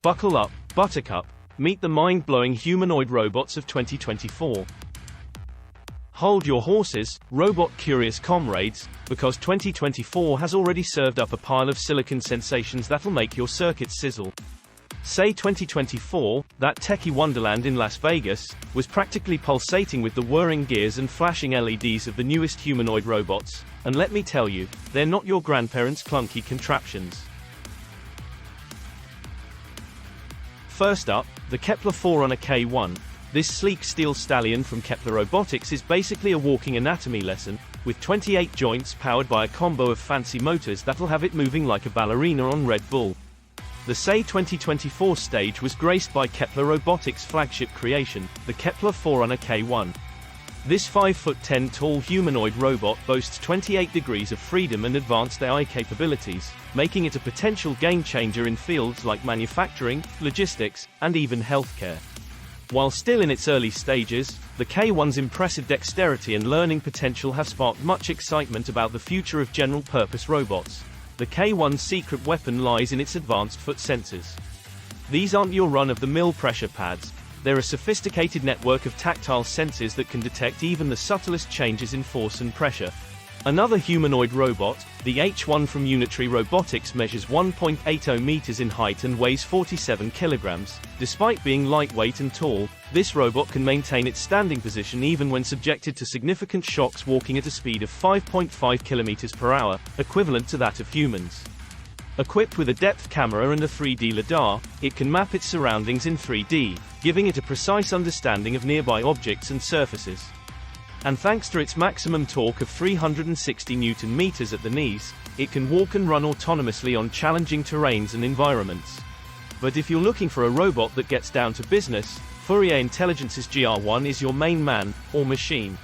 Buckle up, Buttercup, meet the mind-blowing humanoid robots of 2024. Hold your horses, robot-curious comrades, because 2024 has already served up a pile of silicon sensations that'll make your circuits sizzle. Say 2024, that techie wonderland in Las Vegas, was practically pulsating with the whirring gears and flashing LEDs of the newest humanoid robots, and let me tell you, they're not your grandparents' clunky contraptions. First up, the Kepler Forerunner K1. This sleek steel stallion from Kepler Robotics is basically a walking anatomy lesson, with 28 joints powered by a combo of fancy motors that'll have it moving like a ballerina on Red Bull. The SAY 2024 stage was graced by Kepler Robotics' flagship creation, the Kepler Forerunner K1. This 5'10" tall humanoid robot boasts 28 degrees of freedom and advanced AI capabilities, making it a potential game-changer in fields like manufacturing, logistics, and even healthcare. While still in its early stages, the K1's impressive dexterity and learning potential have sparked much excitement about the future of general-purpose robots. The K1's secret weapon lies in its advanced foot sensors. These aren't your run-of-the-mill pressure pads. They're a sophisticated network of tactile sensors that can detect even the subtlest changes in force and pressure. Another humanoid robot, the H1 from Unitree Robotics, measures 1.80 meters in height and weighs 47 kilograms. Despite being lightweight and tall, this robot can maintain its standing position even when subjected to significant shocks, walking at a speed of 5.5 kilometers per hour, equivalent to that of humans. Equipped with a depth camera and a 3D lidar, it can map its surroundings in 3D, giving it a precise understanding of nearby objects and surfaces. And thanks to its maximum torque of 360 Nm at the knees, it can walk and run autonomously on challenging terrains and environments. But if you're looking for a robot that gets down to business, Fourier Intelligence's GR1 is your main man, or machine.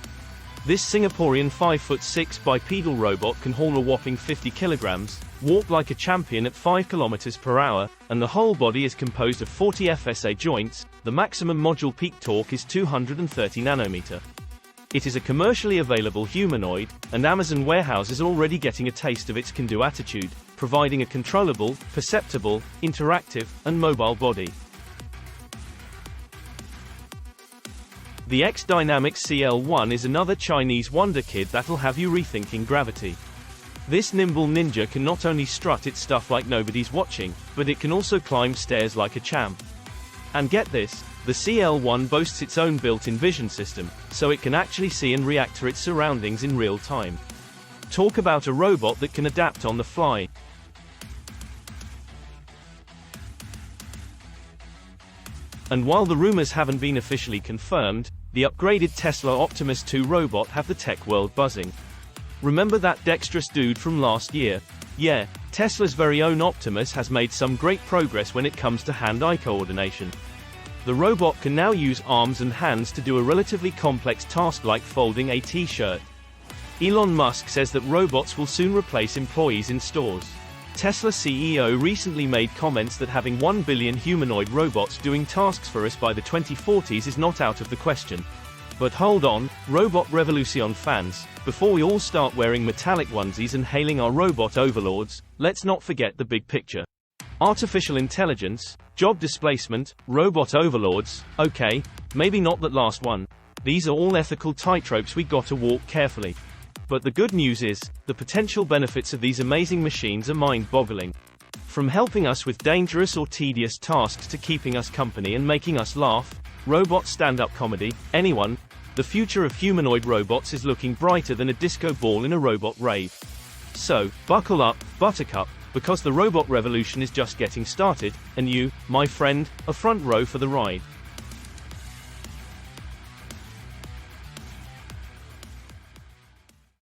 This Singaporean 5'6" bipedal robot can haul a whopping 50 kilograms, walk like a champion at 5 kilometers per hour, and the whole body is composed of 40 FSA joints. The maximum module peak torque is 230 nanometer. It is a commercially available humanoid, and Amazon warehouses are already getting a taste of its can-do attitude, providing a controllable, perceptible, interactive, and mobile body. The X Dynamics CL1 is another Chinese wonder kid that'll have you rethinking gravity. This nimble ninja can not only strut its stuff like nobody's watching, but it can also climb stairs like a champ. And get this, the CL1 boasts its own built-in vision system, so it can actually see and react to its surroundings in real time. Talk about a robot that can adapt on the fly. And while the rumors haven't been officially confirmed, the upgraded Tesla Optimus 2 robot have the tech world buzzing. Remember that dexterous dude from last year? Yeah, Tesla's very own Optimus has made some great progress when it comes to hand-eye coordination. The robot can now use arms and hands to do a relatively complex task like folding a t-shirt. Elon Musk says that robots will soon replace employees in stores. Tesla CEO recently made comments that having 1 billion humanoid robots doing tasks for us by the 2040s is not out of the question. But hold on, Robot Revolution fans, before we all start wearing metallic onesies and hailing our robot overlords, let's not forget the big picture. Artificial intelligence, job displacement, robot overlords, okay, maybe not that last one. These are all ethical tightropes we gotta walk carefully. But the good news is, the potential benefits of these amazing machines are mind-boggling. From helping us with dangerous or tedious tasks to keeping us company and making us laugh, robot stand-up comedy, anyone, the future of humanoid robots is looking brighter than a disco ball in a robot rave. So, buckle up, Buttercup, because the robot revolution is just getting started, and you, my friend, are front row for the ride.